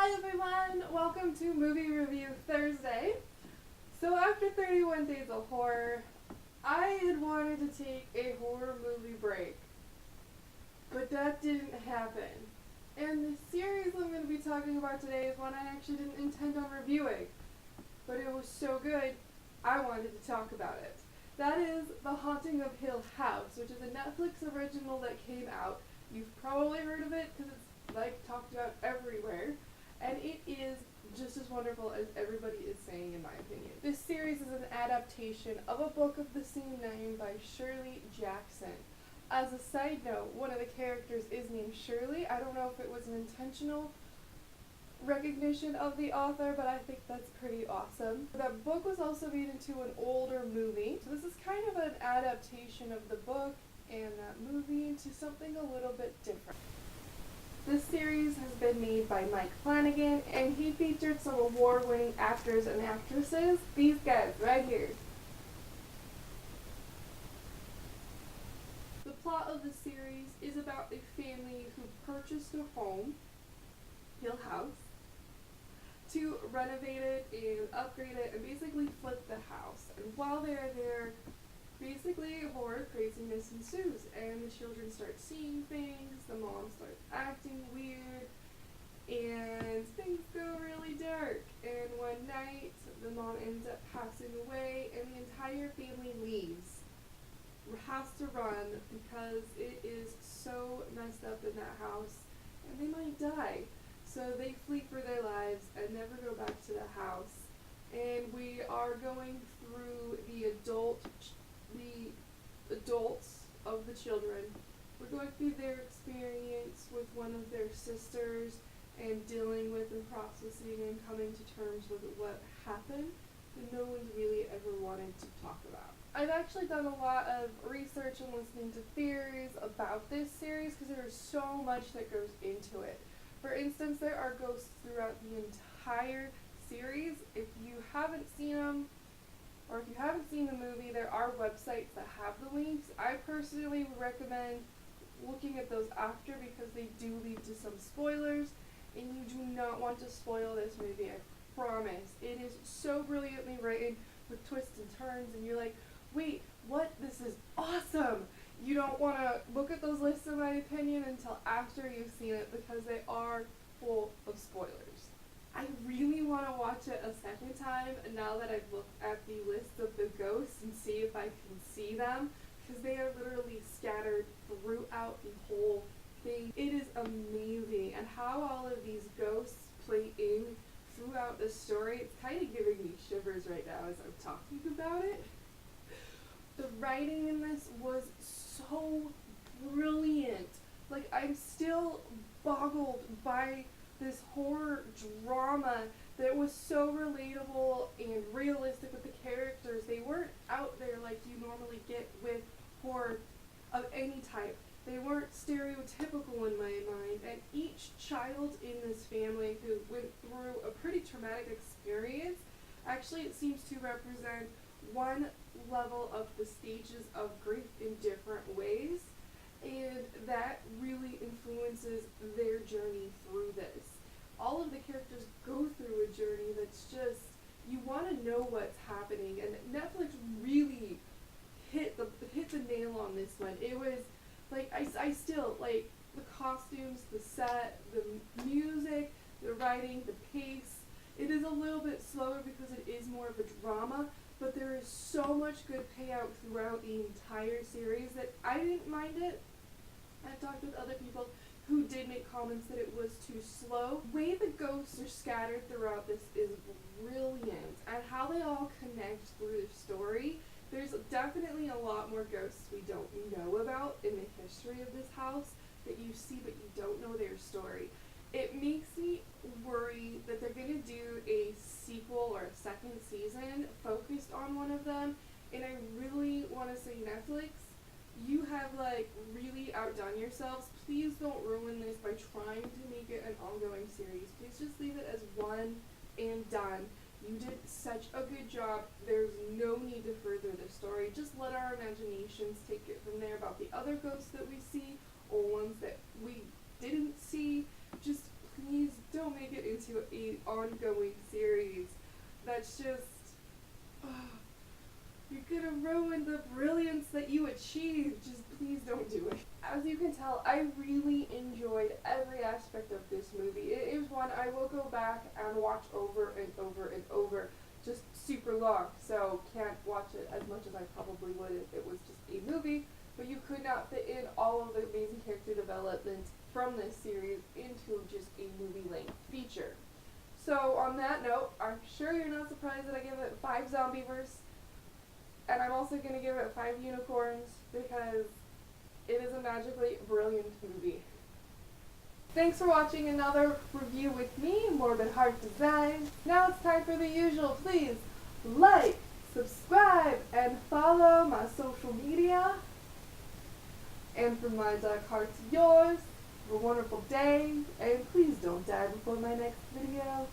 Hi everyone! Welcome to Movie Review Thursday. So after 31 Days of Horror, I had wanted to take a horror movie break, but that didn't happen. And the series I'm going to be talking about today is one I actually didn't intend on reviewing, but it was so good, I wanted to talk about it. That is The Haunting of Hill House, which is a Netflix original that came out. You've probably heard of it because it's talked about everywhere. And it is just as wonderful as everybody is saying, in my opinion. This series is an adaptation of a book of the same name by Shirley Jackson. As a side note, one of the characters is named Shirley. I don't know if it was an intentional recognition of the author, but I think that's pretty awesome. That book was also made into an older movie, so this is kind of an adaptation of the book and that movie into something a little bit different. This series has been made by Mike Flanagan, and he featured some award-winning actors and actresses. These guys right here. The plot of the series is about a family who purchased a home, Hill House, to renovate it and upgrade it and basically flip the house. And while they're there, basically horror craziness ensues, and the children start seeing things, the mom starts acting weird, and things go really dark. And one night, the mom ends up passing away, and the entire family leaves. Has to run because it is so messed up in that house, and they might die. So they flee for their lives and never go back to the house. And we are going through the adults of the children. We're going through their experience with one of their sisters and dealing with and processing and coming to terms with what happened that no one's really ever wanted to talk about. I've actually done a lot of research and listening to theories about this series because there is so much that goes into it. For instance, there are ghosts throughout the entire series. If you haven't seen them, or if you haven't seen the movie, there are websites that have the links. I personally would recommend looking at those after because they do lead to some spoilers, and you do not want to spoil this movie, I promise. It is so brilliantly written with twists and turns, and you're like, wait, what? This is awesome! You don't want to look at those lists, in my opinion, until after you've seen it because they are full of spoilers. I really want to watch it a second time now that I've looked at the list of the ghosts and see if I can see them, because they are literally scattered throughout the whole thing. It is amazing, and how all of these ghosts play in throughout the story, it's kind of giving me shivers right now as I'm talking about it. The writing in this was so brilliant. Like, I'm still boggled by this horror drama that was so relatable and realistic with the characters. They weren't out there like you normally get with horror of any type. They weren't stereotypical in my mind, and each child in this family who went through a pretty traumatic experience, actually it seems to represent one level of the stages of grief in different ways, and that really influences their journey through this. All of the characters go through a journey that's just, you want to know what's happening, and Netflix really hit the nail on this one. It was like, I still like the costumes, the set, the music, the writing, the pace. It is a little bit slower because it is more of a drama, but there is so much good payout throughout the entire series that I didn't mind it. I've talked with other people who did make comments that it was too slow. The way the ghosts are scattered throughout this is brilliant, and how they all connect through the story. There's definitely a lot more ghosts we don't know about in the history of this house that you see, but you don't know their story. It makes me worry that they're going to do a sequel or a second season focused on one of them, and I really want to say, Netflix, you have really outdone yourselves. Please don't ruin this by trying to make it an ongoing series. Please just leave it as one and done. You did such a good job. There's no need to further the story. Just let our imaginations take it from there about the other ghosts that we see or ones that we didn't see. Just please don't make it into ongoing series that's just, you're gonna ruin the brilliance that you achieved. Just please don't do it. As you can tell, I really enjoyed every aspect of this movie. It is one I will go back and watch over and over and over. Just super long, so can't watch it as much as I probably would if it was just a movie, but you could not fit in all of the amazing character development from this series into just a movie-length feature. So on that note, I'm sure you're not surprised that I give it 5 Zombievers, and I'm also going to give it 5 unicorns because it is a magically brilliant movie. Thanks for watching another review with me, Morbid Heart Design. Now it's time for the usual. Please like, subscribe, and follow my social media. And from my dark heart to yours, have a wonderful day, and please don't die before my next video.